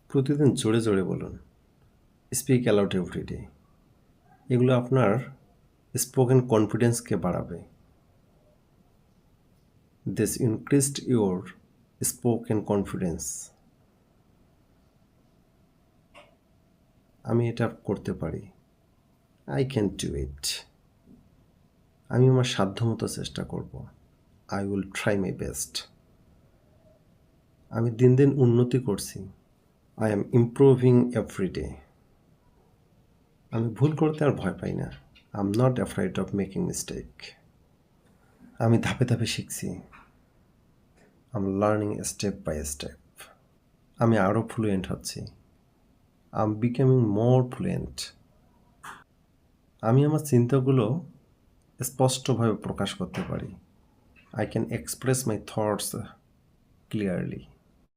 প্রতিদিন জোরে জোরে বলুন। Speak aloud everyday. এগুলো আপনার স্পোকেন কনফিডেন্সকে বাড়াবে। This increased your spoken confidence. আমি এটা করতে পারি। I can do it. আমি আমার সাধ্যমতো চেষ্টা করব। I will try my best. আমি দিন দিন উন্নতি করছি। I am improving everyday. আমি ভুল করতে আর ভয় পাই না। I am not afraid of making mistake. আমি ধাপে ধাপে শিখছি। I am learning step by step. আমি আরও ফ্লুয়েন্ট হচ্ছি। I am becoming more fluent. আমি আমার চিন্তাগুলো স্পষ্টভাবে প্রকাশ করতে পারি। I can express my thoughts clearly.